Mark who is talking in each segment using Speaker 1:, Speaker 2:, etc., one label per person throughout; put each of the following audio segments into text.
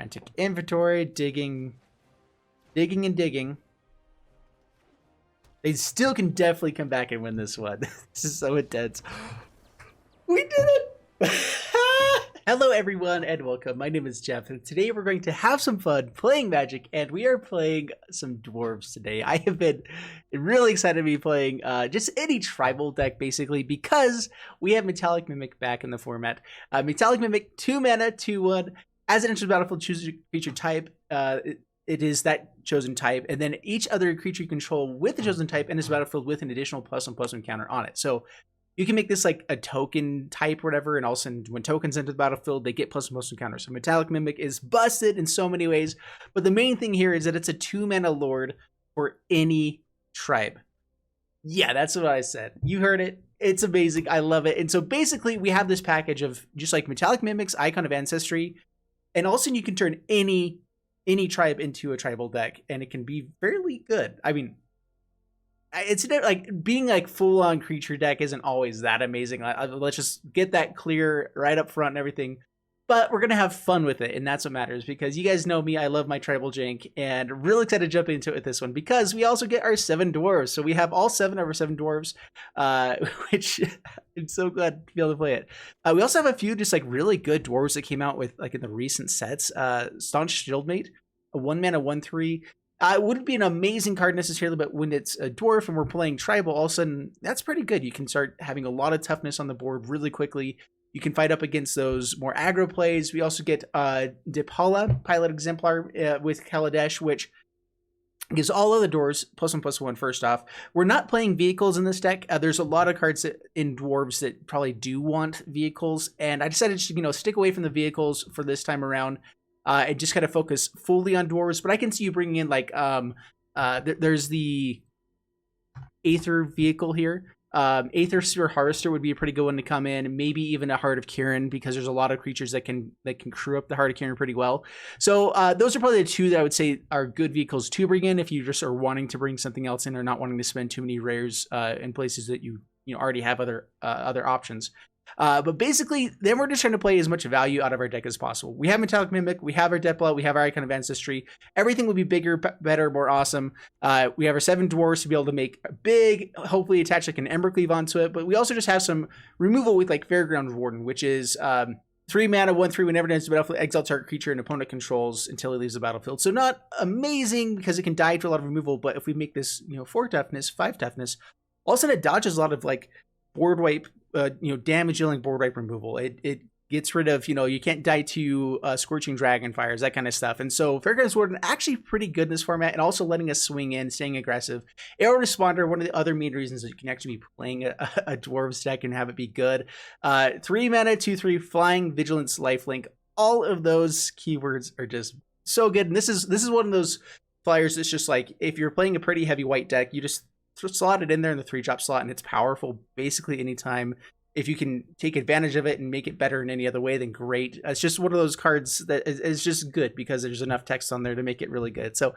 Speaker 1: Magic inventory, digging, and digging. They still can definitely come back and win this one. This is so intense. We did it! Hello everyone and welcome. My name is Jeff and today we're going to have some fun playing Magic, and we are playing some dwarves today. I have been really excited to be playing just any tribal deck basically because we have Metallic Mimic back in the format. Metallic Mimic, 2 mana, 2/1. As it enters the battlefield, choose a creature type. It is that chosen type, and then each other creature you control with the chosen type enters the battlefield with an additional +1/+1 counter on it. So you can make this like a token type or whatever, and all of a sudden when tokens enter the battlefield, they get +1/+1 counter. So Metallic Mimic is busted in so many ways, but the main thing here is that it's a 2 mana lord for any tribe. Yeah, that's what I said. You heard it. It's amazing. I love it. And so basically we have this package of just like Metallic Mimic's Icon of Ancestry, and all of a sudden you can turn any tribe into a tribal deck, and it can be fairly good. I mean, it's like being like full-on creature deck isn't always that amazing. Let's just get that clear right up front and everything, but we're gonna have fun with it, and that's what matters, because you guys know me, I love my tribal jank, and really excited to jump into it with this one because we also get our 7 dwarves. So we have all 7 of our 7 dwarves, which I'm so glad to be able to play it. We also have a few just like really good dwarves that came out with like in the recent sets. Staunch Shieldmate, a 1 mana 1/3. It wouldn't be an amazing card necessarily, but when it's a dwarf and we're playing tribal, all of a sudden that's pretty good. You can start having a lot of toughness on the board really quickly. You can fight up against those more aggro plays. We also get Dipala, Pilot Exemplar with Kaladesh, which gives all other dwarves +1/+1 first off. We're not playing vehicles in this deck. There's a lot of cards in dwarves that probably do want vehicles, and I decided to stick away from the vehicles for this time around. And just kind of focus fully on dwarves, but I can see you bringing in like there's the Aether vehicle here. Aether Sphere Harvester would be a pretty good one to come in. Maybe even a Heart of Kirin, because there's a lot of creatures that can crew up the Heart of Kirin pretty well. So those are probably the 2 that I would say are good vehicles to bring in if you just are wanting to bring something else in or not wanting to spend too many rares in places that you already have other options. But basically, then we're just trying to play as much value out of our deck as possible. We have Metallic Mimic, we have our Depla, we have our Icon of Ancestry. Everything will be bigger, better, more awesome. We have our 7 dwarves to be able to make big, hopefully attach like an Embercleave onto it. But we also just have some removal with like Fairground Warden, which is 3 mana, 1/3. Whenever it enters the battlefield, exile target creature an opponent controls until it leaves the battlefield. So not amazing because it can die to a lot of removal. But if we make this 4 toughness, 5 toughness, all of a sudden it dodges a lot of like board wipe, damage dealing board wipe removal. It gets rid of, you can't die to Scorching Dragonfires, that kind of stuff. And so Fairground Warden actually pretty good in this format, and also letting us swing in, staying aggressive. Arrow Responder, one of the other main reasons that you can actually be playing a Dwarves deck and have it be good. 3 mana, 2/3, Flying, Vigilance, Lifelink. All of those keywords are just so good. And this is one of those flyers that's just like, if you're playing a pretty heavy white deck, you just slot it in there in the 3-drop slot, and it's powerful basically anytime. If you can take advantage of it and make it better in any other way, then great. It's just one of those cards that is just good because there's enough text on there to make it really good. So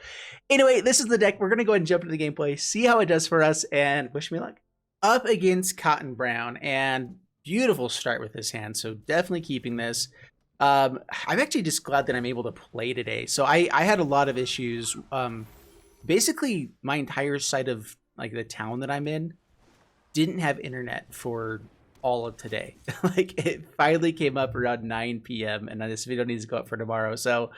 Speaker 1: anyway, this is the deck. We're going to go ahead and jump into the gameplay, see how it does for us, and wish me luck. Up against Cotton Brown, and beautiful start with this hand, so definitely keeping this. I'm actually just glad that I'm able to play today. So I had a lot of issues. Basically, my entire side of like the town that I'm in didn't have internet for all of today. Like it finally came up around 9 p.m. and this video needs to go up for tomorrow. So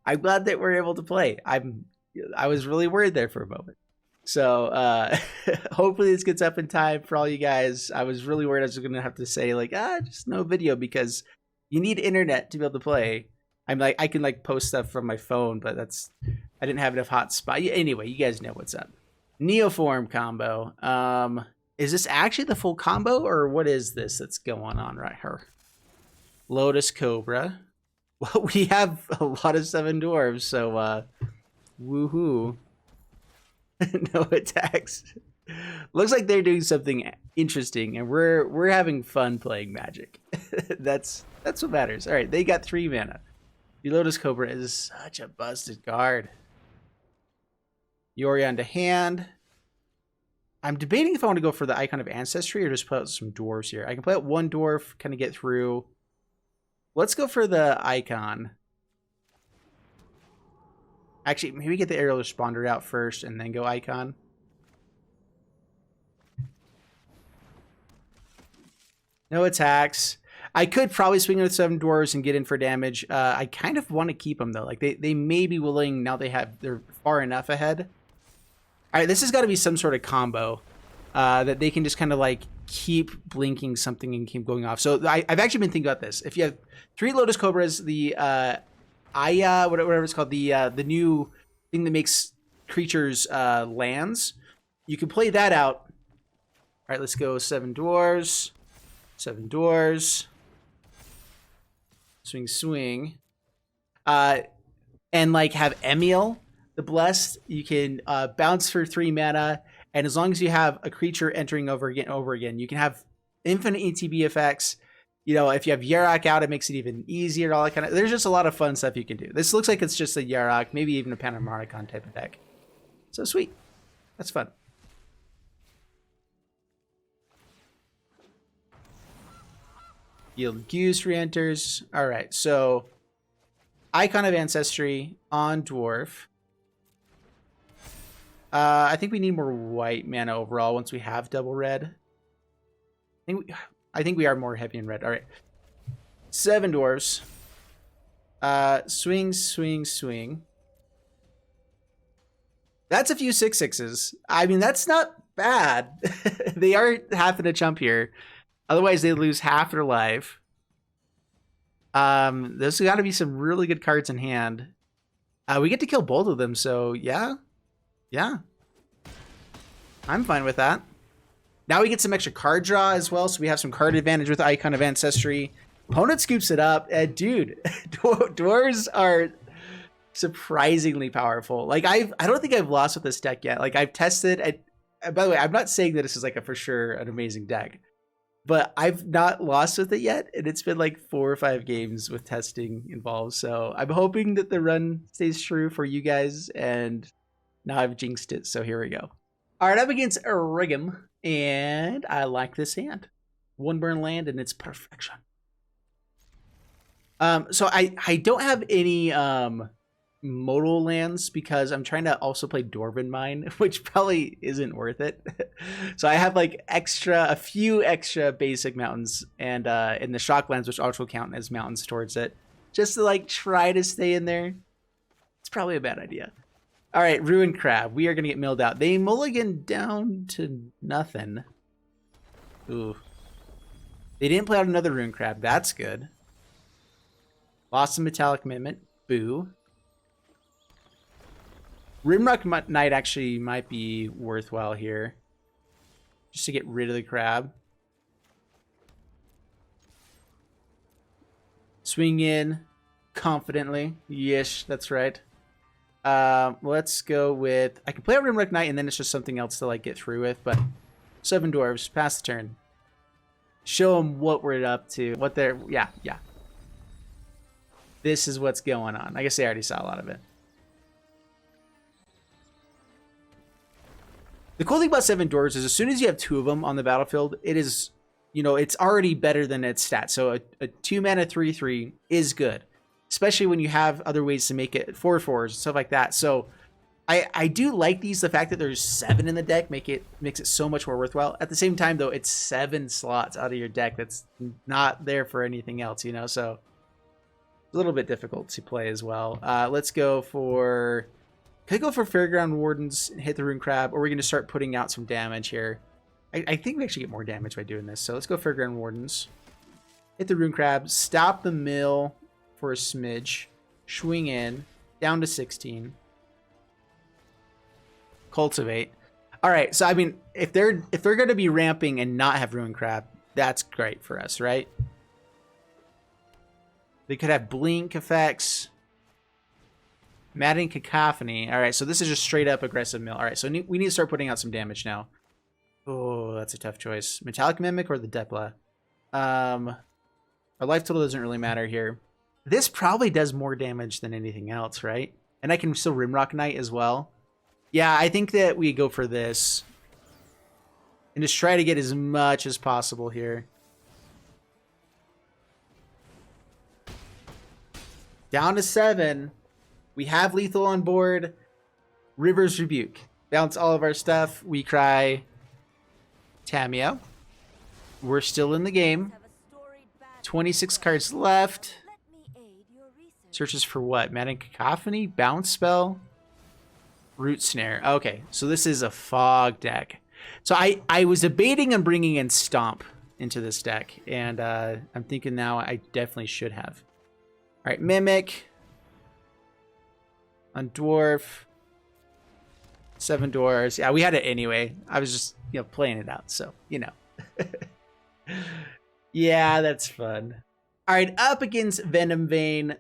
Speaker 1: I'm glad that we're able to play. I was really worried there for a moment. So hopefully this gets up in time for all you guys. I was really worried I was going to have to say like, just no video, because you need internet to be able to play. I'm like, I can like post stuff from my phone, but I didn't have enough hotspot. Anyway, you guys know what's up. Neoform combo. Is this actually the full combo, or what is this that's going on right here? Lotus Cobra. Well, we have a lot of 7 dwarves, so woohoo. No attacks. Looks like they're doing something interesting, and we're having fun playing Magic. That's what matters. All right, they got 3 mana. The Lotus Cobra is such a busted card. Yorion to hand. I'm debating if I want to go for the Icon of Ancestry or just put out some dwarves here. I can play out 1 dwarf, kind of get through. Let's go for the Icon. Actually, maybe get the aerial responder out first and then go icon. No attacks. I could probably swing with 7 dwarves and get in for damage. I kind of want to keep them though. Like they may be willing now. They're far enough ahead. All right, this has got to be some sort of combo that they can just kind of like keep blinking something and keep going off. So I've actually been thinking about this. If you have 3 Lotus Cobras, the Aya, whatever it's called, the new thing that makes creatures lands, you can play that out. All right, let's go 7 dwarves, 7 dwarves, swing, swing, and like have Emil the Blessed. You can bounce for 3 mana, and as long as you have a creature entering over again, you can have infinite ETB effects. You know, if you have Yarok out, it makes it even easier. All that kind of. There's just a lot of fun stuff you can do. This looks like it's just a Yarok, maybe even a Panharmonicon type of deck. So sweet, that's fun. Yield Goose re-enters. All right, so Icon of Ancestry on Dwarf. I think we need more white mana overall once we have double red. I think we are more heavy in red. All right. 7 dwarves. Swing, swing, swing. That's a few 6/6s. I mean, that's not bad. They are half in a chump here. Otherwise, they lose half their life. There's got to be some really good cards in hand. We get to kill both of them, so yeah. Yeah. I'm fine with that. Now we get some extra card draw as well, so we have some card advantage with Icon of Ancestry. Opponent scoops it up. Dude, dwarves are surprisingly powerful. Like, I don't think I've lost with this deck yet. Like, I've tested. By the way, I'm not saying that this is like for sure an amazing deck, but I've not lost with it yet, and it's been like 4 or 5 games with testing involved. So I'm hoping that the run stays true for you guys, and now I've jinxed it, so here we go. All right, up against Rigum, and I like this hand. 1 burn land, and it's perfection. So I don't have any modal lands because I'm trying to also play Dwarven Mine, which probably isn't worth it. So I have like a few extra basic mountains, and in the Shocklands, which also count as mountains towards it, just to like try to stay in there. It's probably a bad idea. All right, Ruined Crab. We are going to get milled out. They mulligan down to nothing. Ooh. They didn't play out another Ruined Crab. That's good. Lost some Metallic Commitment. Boo. Rimrock Knight actually might be worthwhile here. Just to get rid of the crab. Swing in confidently. Yes, that's right. Let's go with... I can play a Rimrock Knight, and then it's just something else to like get through with, but 7 dwarves. Pass the turn. Show them what we're up to. What they're... Yeah. This is what's going on. I guess they already saw a lot of it. The cool thing about 7 dwarves is as soon as you have 2 of them on the battlefield, it is, you know, it's already better than its stats. So a 2 mana 3/3 is good, especially when you have other ways to make it 4/4s, stuff like that. So I do like these. The fact that there's 7 in the deck makes it so much more worthwhile. At the same time, though, it's 7 slots out of your deck that's not there for anything else, you know. So a little bit difficult to play as well. Let's go for... Could I go for Fairground Wardens and hit the Rune Crab, or we're going to start putting out some damage here? I think we actually get more damage by doing this, so let's go Fairground Wardens. Hit the Rune Crab, stop the mill for a smidge, swing in, down to 16. Cultivate. All right, so I mean, if they're going to be ramping and not have Rune Crab, that's great for us, right? They could have blink effects. Maddening Cacophony. All right, so this is just straight up aggressive mill. All right, so we need to start putting out some damage now. Oh, that's a tough choice. Metallic Mimic or the Depla? Our life total doesn't really matter here. This probably does more damage than anything else, right? And I can still Rimrock Knight as well. Yeah, I think that we go for this. And just try to get as much as possible here. Down to 7. We have lethal on board. River's Rebuke. Bounce all of our stuff. We cry Tamio. We're still in the game. 26 cards left. Searches for what? Mana Cacophony? Bounce Spell? Root Snare. Okay, so this is a fog deck. So I was debating on bringing in Stomp into this deck, and I'm thinking now I definitely should have. All right, Mimic. On Dwarf. 7 Dwarves. Yeah, we had it anyway. I was just, playing it out, so, Yeah, that's fun. All right, up against Venom Vein. We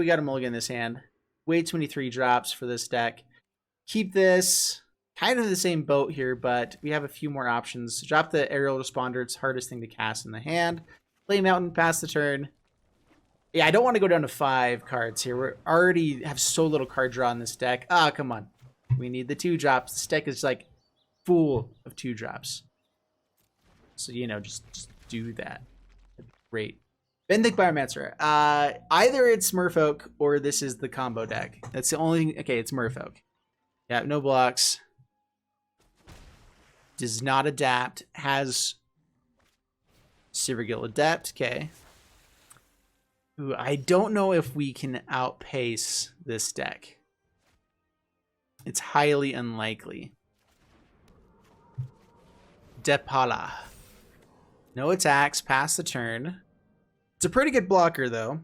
Speaker 1: got a mulligan in this hand. Way too many 3 drops for this deck. Keep this. Kind of the same boat here, but we have a few more options. Drop the Aerial Responder. It's hardest thing to cast in the hand. Play Mountain, pass the turn. Yeah, I don't want to go down to 5 cards here. We already have so little card draw in this deck. Ah, come on. We need the 2 drops. This deck is like full of 2 drops. So, just do that. That'd be great. Benthic Biomancer. Either it's Merfolk or this is the combo deck. That's the only thing. Okay, it's Merfolk. Yeah, no blocks. Does not adapt. Has Silvergill Adapt. Okay. Ooh, I don't know if we can outpace this deck. It's highly unlikely. Depala. No attacks. Pass the turn. It's a pretty good blocker, though.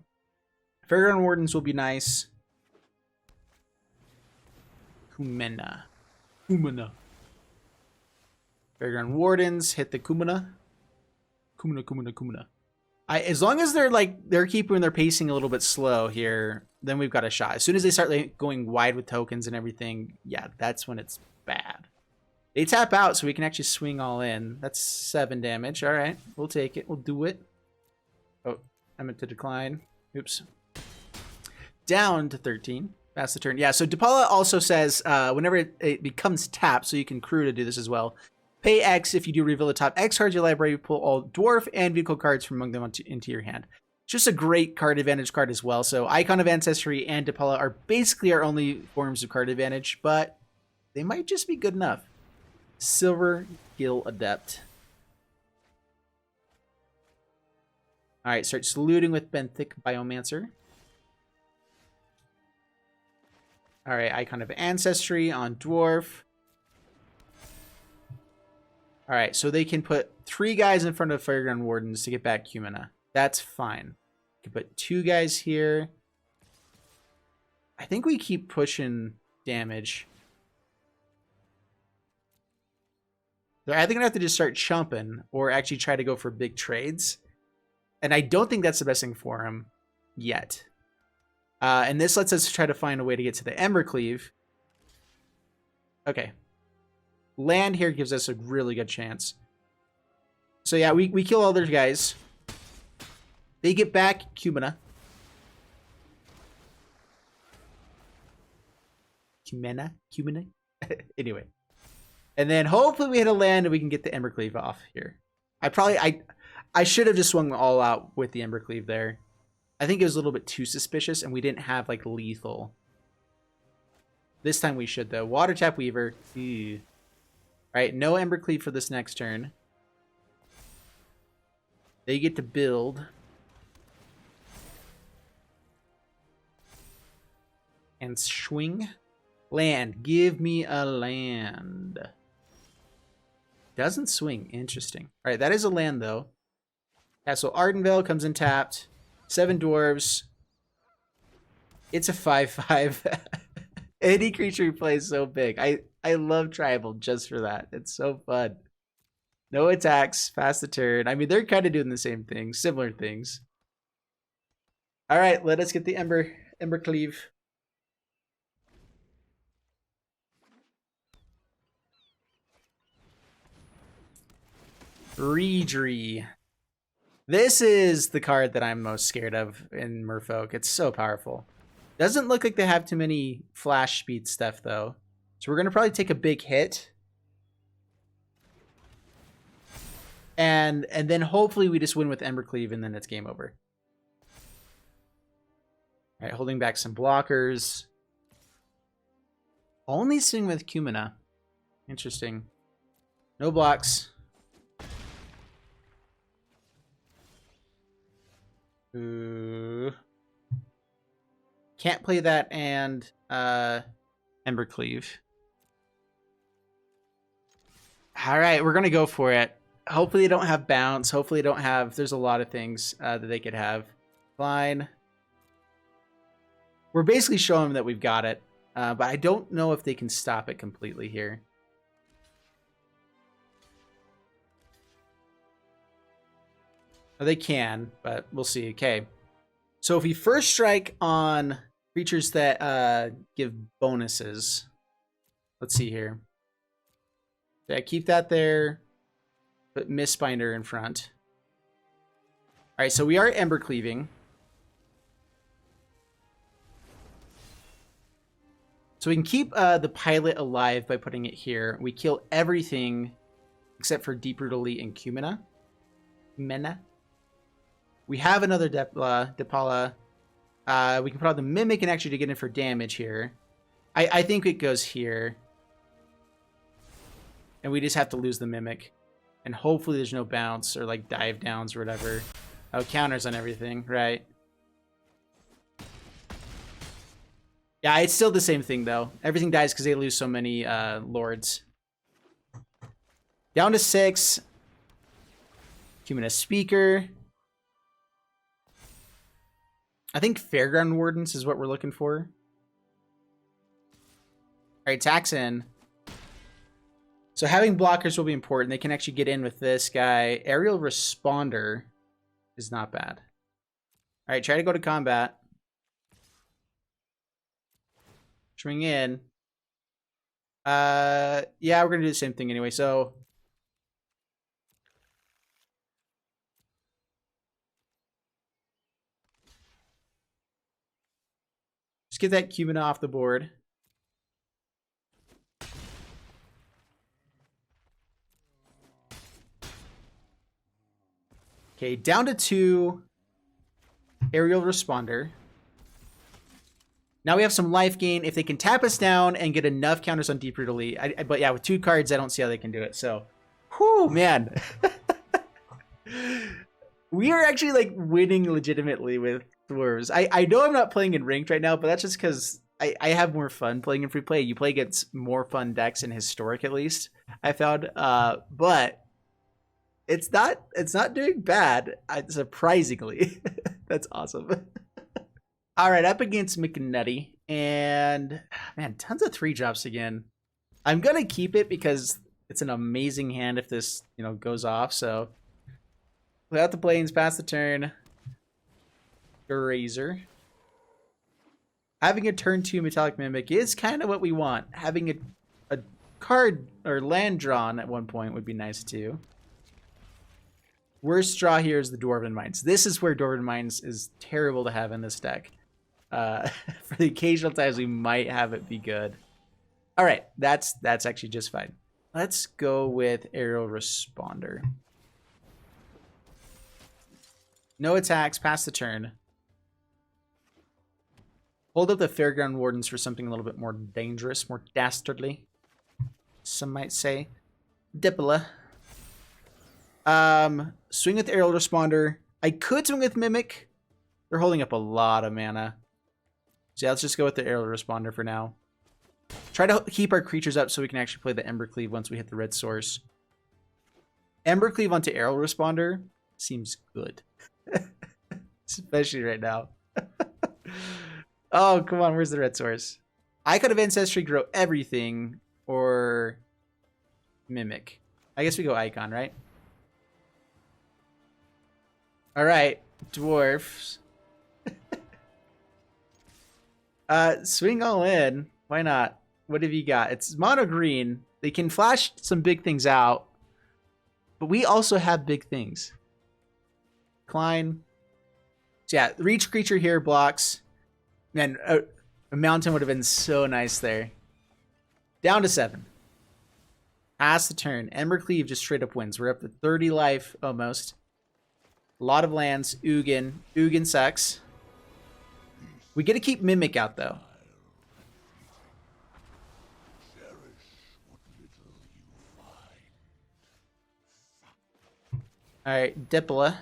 Speaker 1: Fairground Wardens will be nice. Kumena. Fairground Wardens hit the Kumena. Kumena. As long as they're keeping their pacing a little bit slow here, then we've got a shot. As soon as they start going wide with tokens and everything, yeah, that's when it's bad. They tap out, so we can actually swing all in. That's 7 damage. All right, we'll take it. We'll do it. Oh, I meant to decline. Oops. Down to 13. Pass the turn. Yeah, so Depala also says whenever it becomes tapped, so you can crew to do this as well. Pay X if you do reveal the top X cards of your library. Pull all dwarf and vehicle cards from among them into your hand. It's just a great card advantage card as well. So Icon of Ancestry and Depala are basically our only forms of card advantage, but they might just be good enough. Silvergill Adept. All right, start saluting with Benthic Biomancer. All right, Icon of Ancestry on Dwarf. All right, so they can put 3 guys in front of Fairground Wardens to get back Kumena. That's fine. You can put 2 guys here. I think we keep pushing damage. They're either going to have to just start chumping or actually try to go for big trades. And I don't think that's the best thing for him yet. And this lets us try to find a way to get to the Embercleave. Okay. Land here gives us a really good chance. So yeah, we kill all their guys. They get back Kumena. Kumena? Anyway. And then hopefully we hit a land and we can get the Embercleave off here. I should have just swung all out with the Embercleave there. I think it was a little bit too suspicious and we didn't have like lethal. This time we should though. Water Tap Weaver. Ew. Alright, no Embercleave for this next turn. They get to build. And swing. Land. Give me a land. Doesn't swing. Interesting. Alright, that is a land though. Yeah, so Ardenvale comes in tapped. 7 dwarves. It's a 5/5. Any creature you play is so big. I love tribal just for that. It's so fun. No attacks. Pass the turn. I mean, they're kind of doing the same things. Similar things. All right, let us get the Embercleave. Reedry. This is the card that I'm most scared of in Merfolk. It's so powerful. Doesn't look like they have too many flash speed stuff, though. So we're going to probably take a big hit. And then hopefully we just win with Embercleave and then it's game over. All right, holding back some blockers. Only swing with Cumina. Interesting. No blocks. Ooh. Can't play that and Embercleave. All right, we're going to go for it. Hopefully they don't have bounce. Hopefully they don't have... There's a lot of things that they could have. Fine. We're basically showing them that we've got it. But I don't know if they can stop it completely here. Oh, they can, but we'll see. Okay. So if we first strike on creatures that give bonuses. Let's see here. Yeah, keep that there. Put Mistbinder in front. All right, so we are Ember Cleaving. So we can keep the pilot alive by putting it here. We kill everything except for Deep Root Elite and Cumina. We have another Depala. We can put out the Mimic and actually get in for damage here. I think it goes here. And we just have to lose the Mimic. And hopefully there's no bounce or like dive downs or whatever. Oh, counters on everything, right? Yeah, it's still the same thing though. Everything dies because they lose so many lords. Down to 6. Cumina Speaker. I think Fairground Wardens is what we're looking for. Alright, tax in. So having blockers will be important. They can actually get in with this guy. Aerial Responder is not bad. Alright, try to go to combat. Swing in. Yeah, we're going to do the same thing anyway, so... Just get that Cumina off the board. Okay, down to 2. Aerial Responder. Now we have some life gain. If they can tap us down and get enough counters on Deep Root Elite. But yeah, with 2 cards, I don't see how they can do it. So, whew, man. We are actually like winning legitimately with Dwarves. I know I'm not playing in Ranked right now, but that's just because I have more fun playing in free play. You play against more fun decks in Historic, at least, I found. But it's not doing bad, surprisingly. That's awesome. All right, up against McNutty, and man, tons of 3-drops again. I'm gonna keep it because it's an amazing hand if this goes off. So play out the planes, pass the turn. Eraser. Having a turn 2 Metallic Mimic is kind of what we want. Having a card or land drawn at one point would be nice too. Worst draw here is the Dwarven Mines. This is where Dwarven Mines is terrible to have in this deck. For the occasional times we might have it be good. All right, that's actually just fine. Let's go with Aerial Responder. No attacks, pass the turn. Hold up the Fairground Wardens for something a little bit more dangerous, more dastardly, some might say. Dipala. Swing with Aerial Responder. I could swing with Mimic. They're holding up a lot of mana. So yeah, let's just go with the Aerial Responder for now. Try to keep our creatures up so we can actually play the Embercleave once we hit the red source. Embercleave onto Aerial Responder seems good. Especially right now. Oh, come on, where's the red source? I could have Ancestry Grow everything or Mimic. I guess we go Icon, right? All right, Dwarfs. Swing all in. Why not? What have you got? It's mono green. They can flash some big things out, but we also have big things. Decline. So yeah, reach creature here blocks. Man, a mountain would have been so nice there. Down to 7. Pass the turn. Embercleave just straight up wins. We're up to 30 life almost. A lot of lands. Ugin. Ugin sucks. We get to keep Mimic out, though. Alright, Dipla.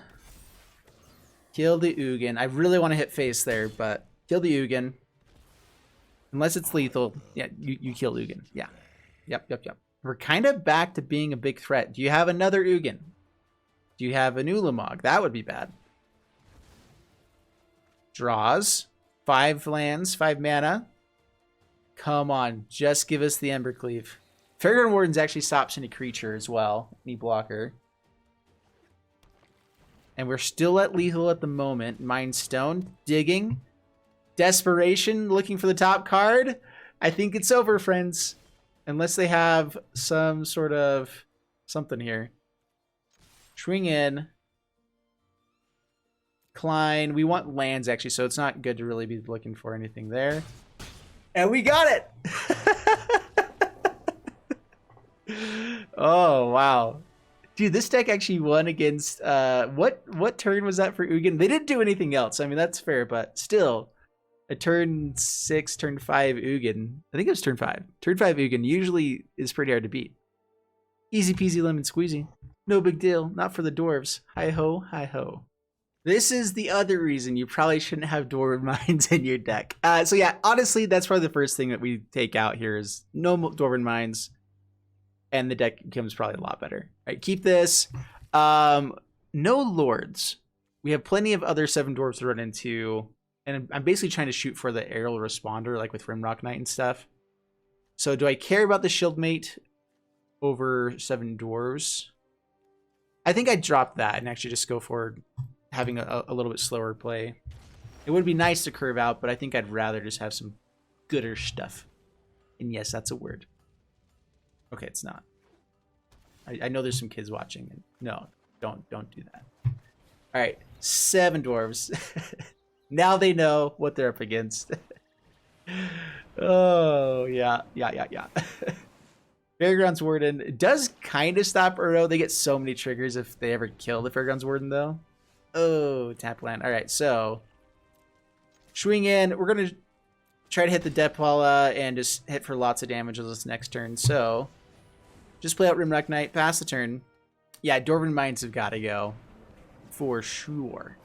Speaker 1: Kill the Ugin. I really want to hit face there, but kill the Ugin. Unless it's lethal. Yeah, you kill Ugin. Yeah. Yep. We're kind of back to being a big threat. Do you have another Ugin? Do you have an Ulamog? That would be bad. Draws. 5 lands, 5 mana. Come on, just give us the Embercleave. Fairground Wardens actually stops any creature as well. Any blocker. And we're still at lethal at the moment. Mind Stone. Digging. Desperation. Looking for the top card. I think it's over, friends. Unless they have some sort of something here. Swing in. Klein. We want lands, actually, so it's not good to really be looking for anything there. And we got it! Oh, wow. Dude, this deck actually won against... what turn was that for Ugin? They didn't do anything else. I mean, that's fair, but still. A turn 6, turn 5 Ugin. I think it was turn 5. Turn 5 Ugin usually is pretty hard to beat. Easy peasy lemon squeezy. No big deal. Not for the dwarves. Hi-ho, hi-ho. This is the other reason you probably shouldn't have Dwarven Mines in your deck. So yeah, honestly, that's probably the first thing that we take out here is no Dwarven Mines. And the deck becomes probably a lot better. All right, keep this. No Lords. We have plenty of other 7 dwarves to run into. And I'm basically trying to shoot for the aerial responder, like with Rimrock Knight and stuff. So do I care about the Shieldmate over 7 dwarves? I think I'd drop that and actually just go for having a little bit slower play. It would be nice to curve out, but I think I'd rather just have some gooder stuff. And yes, that's a word. Okay, it's not. I know there's some kids watching. No, don't do that. All right, 7 dwarves. Now they know what they're up against. Oh, yeah. Fairgrounds Warden does kind of stop Uro. They get so many triggers if they ever kill the Fairgrounds Warden, though. Oh, tap land. All right, so swing in. We're going to try to hit the Depwalla and just hit for lots of damage on this next turn. So just play out Rimrock Knight, pass the turn. Yeah, Dwarven Mines have got to go for sure.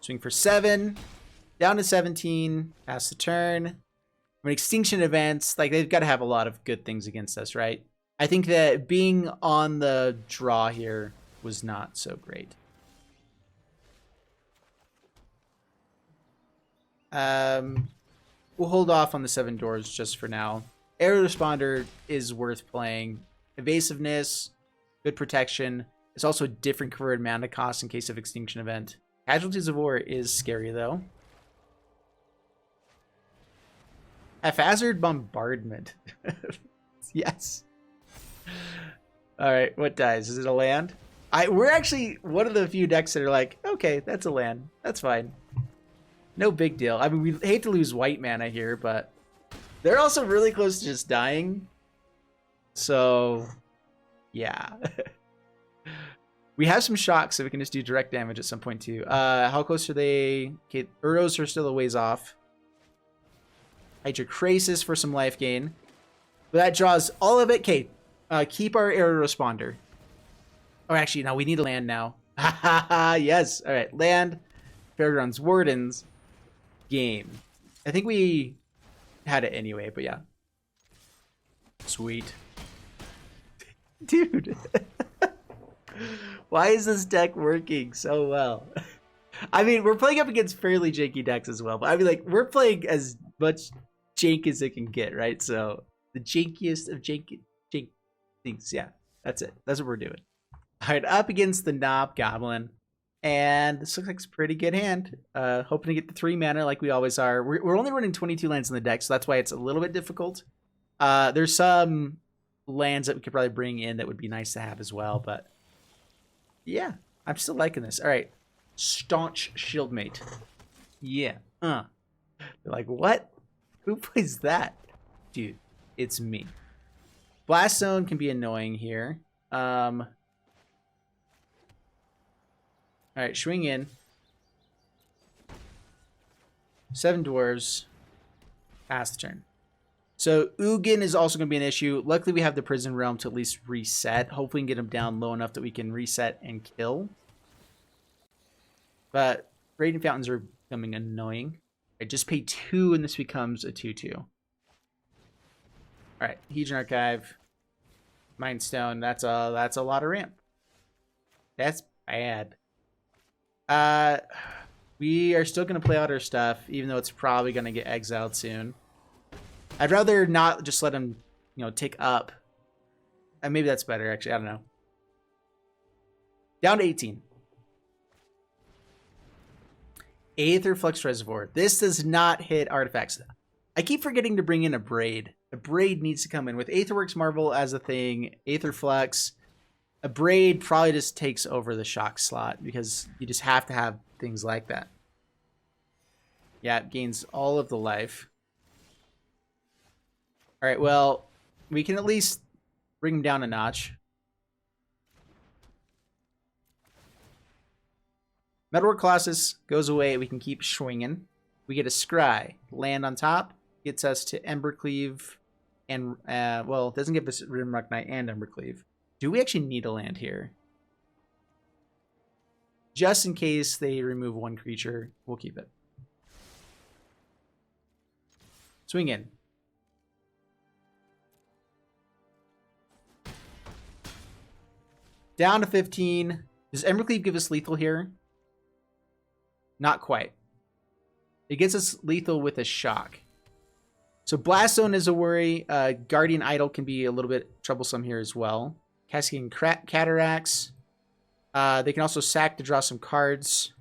Speaker 1: Swing for 7. Down to 17. Pass the turn. When Extinction events, like, they've got to have a lot of good things against us, right? I think that being on the draw here was not so great. We'll hold off on the 7 doors just for now. Aerial Responder is worth playing. Evasiveness, good protection. It's also a different converted mana cost in case of Extinction event. Casualties of War is scary, though. Haphazard Bombardment. Yes. All right, what dies? Is it a land? We're actually one of the few decks that are like, okay, that's a land. That's fine. No big deal. I mean, we hate to lose white mana here, but they're also really close to just dying. So, yeah. We have some shocks, so we can just do direct damage at some point, too. How close are they? Okay, Uros are still a ways off. Hydrocrasis for some life gain. But that draws all of it. Okay, keep our aerial responder. Oh, actually, no, we need a land now. Yes. All right, land. Fairgrounds Wardens. Game. I think we had it anyway, but yeah. Sweet. Dude. Why is this deck working so well? I mean, we're playing up against fairly janky decks as well, but I mean, like, we're playing as much jank as it can get, right? So the jankiest of jank things. Yeah, that's it. That's what we're doing. All right, up against the Knob Goblin. And this looks like it's a pretty good hand. Hoping to get the 3 mana like we always are. We're only running 22 lands in the deck, so that's why it's a little bit difficult. There's some lands that we could probably bring in that would be nice to have as well, but yeah, I'm still liking this. All right, Staunch Shieldmate. Yeah. They're like, what? Who plays that? Dude, it's me. Blast Zone can be annoying here. All right, swing in. 7 dwarves. Pass the turn. So Ugin is also going to be an issue. Luckily, we have the Prison Realm to at least reset. Hopefully, we can get him down low enough that we can reset and kill. But Raging Fountains are becoming annoying. I just pay 2 and this becomes a 2/2. All right, Hedron Archive. Mind Stone. That's a lot of ramp. That's bad. We are still going to play out our stuff, even though it's probably going to get exiled soon. I'd rather not just let him, take up. And maybe that's better, actually. I don't know. Down to 18. Aether Flux Reservoir. This does not hit artifacts. I keep forgetting to bring in a Braid. A Braid needs to come in. With Aetherworks Marvel as a thing, Aether Flux, a Braid probably just takes over the shock slot because you just have to have things like that. Yeah, it gains all of the life. All right, well, we can at least bring him down a notch. Metalwork Colossus goes away. We can keep swinging. We get a Scry. Land on top. Gets us to Embercleave. And, well, it doesn't give us Rimrock Knight and Embercleave. Do we actually need a land here? Just in case they remove 1 creature, we'll keep it. Swing in. Down to 15. Does Embercleave give us lethal here? Not quite. It gets us lethal with a shock. So Blast Zone is a worry. Guardian Idol can be a little bit troublesome here as well. Cascading Cataracts. They can also sack to draw some cards.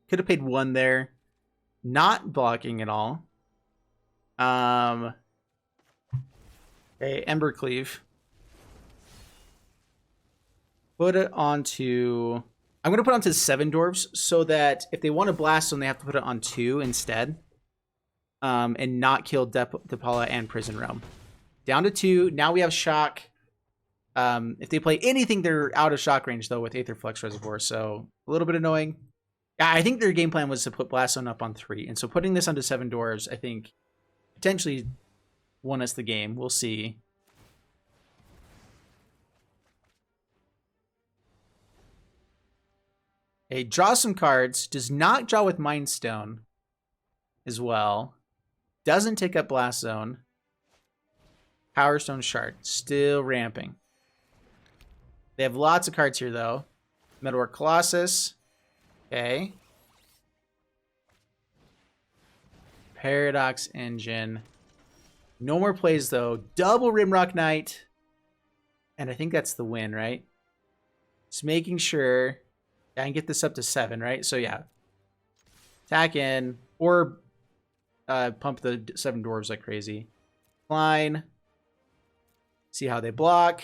Speaker 1: Could have paid 1 there. Not blocking at all. Okay, Embercleave. Put it onto... I'm going to put it onto 7 dwarves so that if they want to blast them, they have to put it on 2 instead. And not kill Depala and Prison Realm. Down to 2. Now we have shock. If they play anything, they're out of shock range, though, with Aether Flux Reservoir. So a little bit annoying. I think their game plan was to put Blast Zone up on 3. And so putting this onto 7 dwarves, I think, potentially won us the game. We'll see. Okay, draw some cards. Does not draw with Mind Stone as well. Doesn't take up Blast Zone. Power Stone Shard. Still ramping. They have lots of cards here, though. Metalwork Colossus. Okay. Paradox Engine. No more plays, though. Double Rimrock Knight. And I think that's the win, right? Just making sure. I can get this up to 7, right? So, yeah. Attack in. Or pump the 7 dwarves like crazy. Line. See how they block.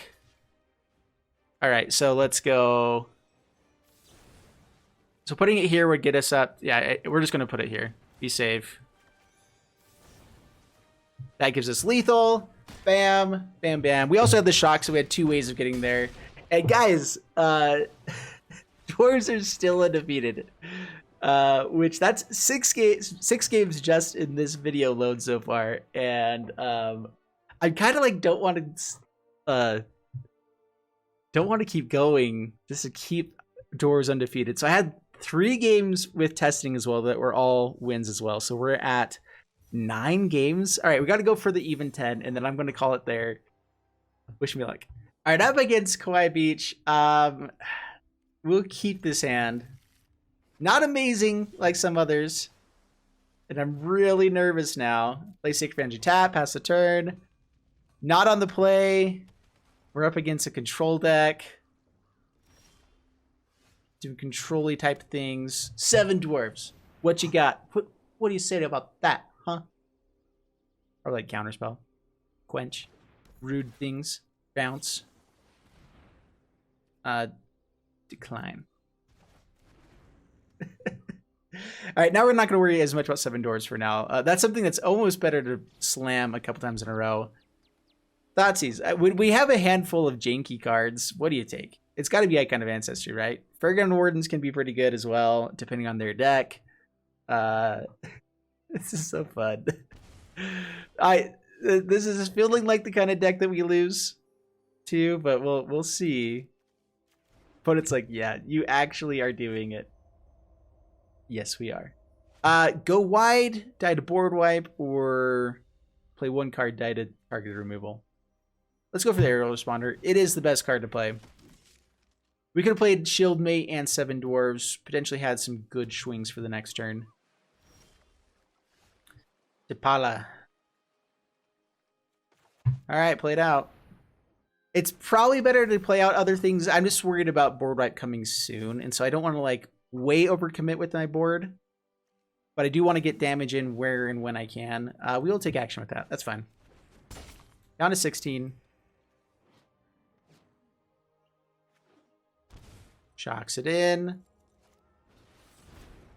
Speaker 1: All right, so let's go. So putting it here would get us up. Yeah, we're just going to put it here. Be safe. That gives us lethal. Bam, bam, bam. We also had the shock, so we had 2 ways of getting there. And guys, dwarves are still undefeated. Which that's 6 games just in this video load so far. And I kind of like don't want to keep going just to keep dwarves undefeated. So I had 3 games with testing as well that were all wins as well. So we're at 9 games. All right, we got to go for the even 10, and then I'm going to call it there. Wish me luck. All right, up against Kauai Beach. We'll keep this hand. Not amazing like some others. And I'm really nervous now. Play Sacred Energy tap, pass the turn. Not on the play. We're up against a control deck. Doing control-y type things. 7 dwarves. What you got? What do you say about that, huh? Or like counterspell. Quench. rude things. Bounce. Decline. All right, now we're not going to worry as much about 7 doors for now. That's something that's almost better to slam a couple times in a row. Thoughtseize. We have a handful of janky cards. What do you take? It's got to be Icon of Ancestry, right? Fairground Wardens can be pretty good as well, depending on their deck. This is so fun. This is feeling like the kind of deck that we lose to, but we'll see. But it's like, yeah, you actually are doing it. Yes, we are. Go wide, die to board wipe, or play 1 card, die to targeted removal. Let's go for the Aerial Responder. It is the best card to play. We could have played Shield Mate and 7 Dwarves. Potentially had some good swings for the next turn. Tipala. Alright, played out. It's probably better to play out other things. I'm just worried about board wipe coming soon, and so I don't want to like way overcommit with my board. But I do want to get damage in where and when I can. We will take action with that. That's fine. Down to 16. Shocks it in.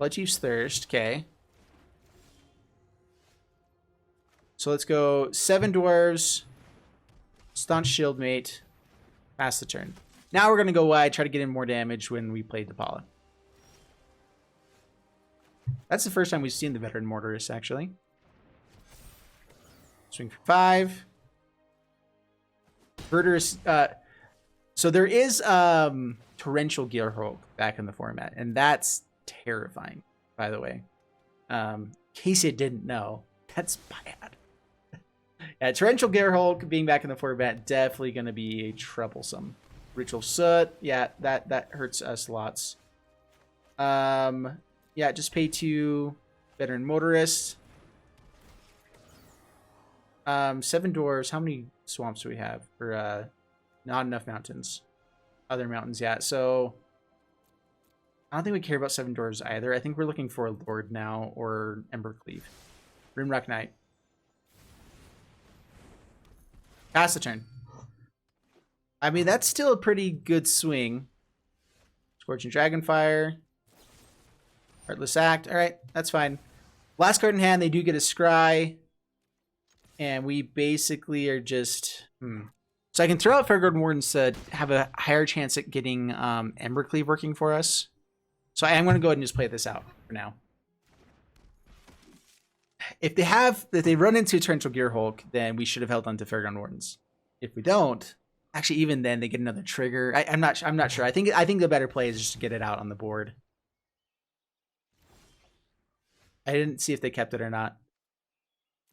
Speaker 1: Bloodchief's Thirst. Okay. So let's go 7 Dwarves. Staunch Shieldmate. Pass the turn. Now we're going to go wide, try to get in more damage when we play Depala. That's the first time we've seen the Veteran Mortarist, actually. Swing for 5. Verdurous. So there is Torrential Gearhulk back in the format, and that's terrifying, by the way. In case you didn't know, that's bad. Yeah, Torrential Gearhulk being back in the format, definitely going to be troublesome. Ritual Soot, yeah, that hurts us lots. Yeah, just pay 2 Veteran Motorists. 7 Dwarves. How many swamps do we have? For not enough mountains. Other mountains, yeah. So I don't think we care about 7 Dwarves either. I think we're looking for a Lord now or Embercleave. Rimrock Knight. Pass the turn. I mean, that's still a pretty good swing. Scorching Dragonfire. Heartless Act. All right, that's fine. Last card in hand, they do get a Scry. And we basically are just... So I can throw out Fairgarden Wardens to have a higher chance at getting Embercleave working for us. So I am going to go ahead and just play this out for now. If they run into Torrential Gearhulk, then we should have held on to Fairground Wardens. If we don't, actually even then they get another trigger. I'm not sure. I think the better play is just to get it out on the board. I didn't see if they kept it or not.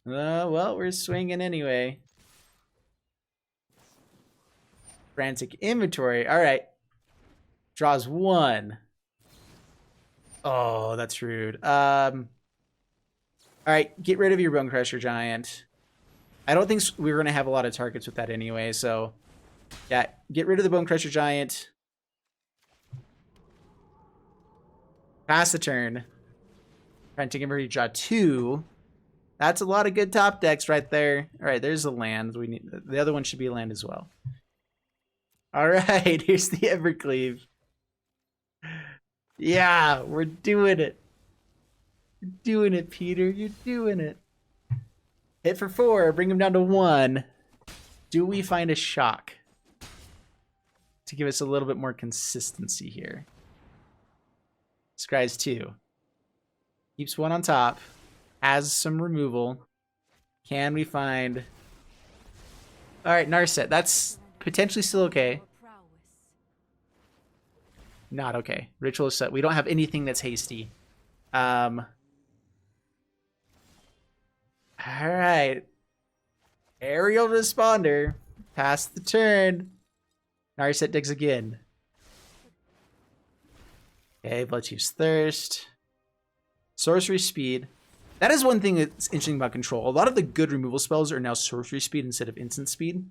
Speaker 1: Well, we're swinging anyway. Frantic Inventory. All right. Draws 1. Oh, that's rude. All right, get rid of your Bone Crusher Giant. I don't think we're going to have a lot of targets with that anyway, so... Yeah, get rid of the Bone Crusher Giant. Pass the turn. Frantic Inventory, draw 2. That's a lot of good top decks right there. All right, there's a land. We need the other one should be a land as well. All right, here's the Evercleave. Yeah, we're doing it. You're doing it, Peter. You're doing it. Hit for 4. Bring him down to 1. Do we find a shock to give us a little bit more consistency here? Scry's 2. Keeps 1 on top. Has some removal. Can we find... All right, Narset. That's potentially still okay. Not okay. Ritual is set. We don't have anything that's hasty. All right. Aerial Responder. Pass the turn. Narset digs again. Okay, Bloodchief's Thirst. Sorcery Speed. That is one thing that's interesting about Control. A lot of the good removal spells are now Sorcery Speed instead of Instant Speed.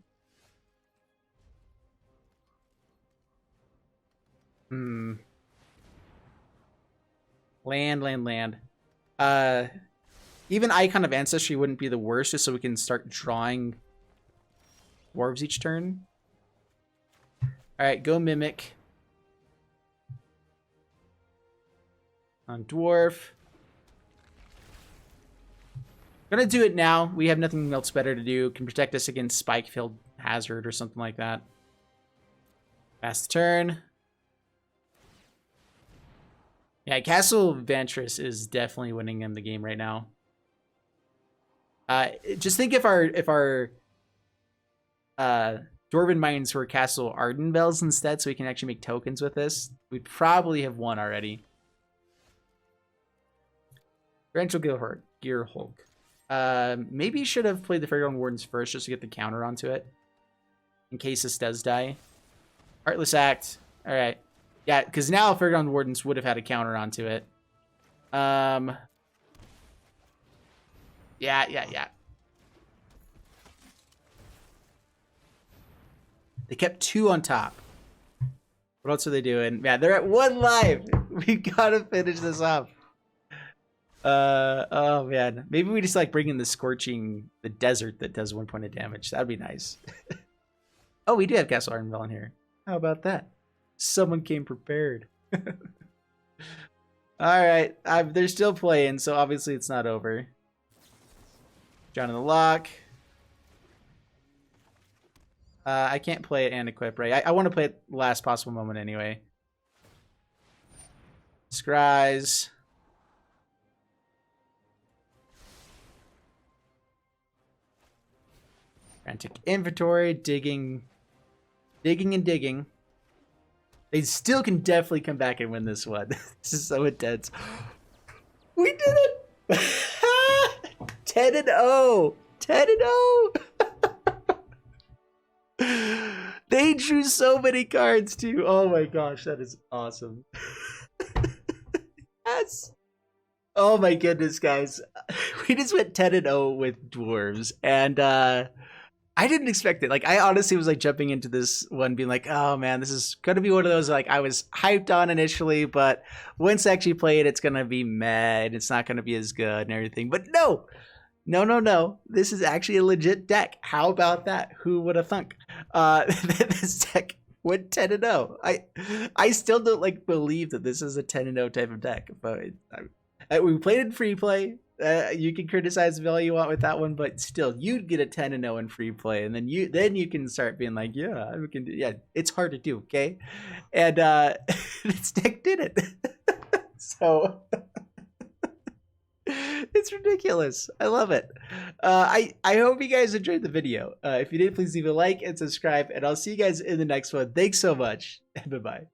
Speaker 1: Land. Even Icon of Ancestry wouldn't be the worst, just so we can start drawing dwarves each turn. All right, go Mimic. On Dwarf. Gonna do it now. We have nothing else better to do. Can protect us against Spike-filled Hazard or something like that. Pass the turn. Yeah, Castle Vantress is definitely winning in the game right now. Just think if our Dwarven Mines were Castle Ardenvels instead, so we can actually make tokens with this, we'd probably have won already. Torrential Gearhulk. Maybe should have played the Fairground Wardens first just to get the counter onto it. In case this does die. Heartless Act. Alright. Yeah, because now Fairground Wardens would have had a counter onto it. Yeah. They kept 2 on top. What else are they doing? Man, they're at 1 life. We gotta finish this off. Oh man, maybe we just like bring in the desert that does 1 point of damage. That'd be nice. Oh, we do have Castle Ardenvel in here. How about that? Someone came prepared. All right, they're still playing, so obviously it's not over. John in the lock. I can't play it and equip, right? I want to play it last possible moment anyway. Scries. Frantic inventory, digging. They still can definitely come back and win this one. This is so intense. We did it! 10-0! 10-0! They drew so many cards too. Oh my gosh, that is awesome. Yes. Oh my goodness, guys. We just went 10-0 with dwarves, and I didn't expect it. Like, I honestly was like jumping into this one being like, oh man, this is gonna be one of those like I was hyped on initially, but once I actually play it, it's gonna be mad. It's not gonna be as good and everything. But no. This is actually a legit deck. How about that? Who would have thunk? This deck went 10-0. I still don't like believe that this is a 10-0 type of deck, but we played in free play. You can criticize the value you want with that one, but still, you'd get a 10-0 in free play, and then you can start being like, yeah, we can do. Yeah, it's hard to do, okay? And this deck did it. So it's ridiculous. I love it. I hope you guys enjoyed the video. If you did, please leave a like and subscribe, and I'll see you guys in the next one. Thanks so much, and bye-bye.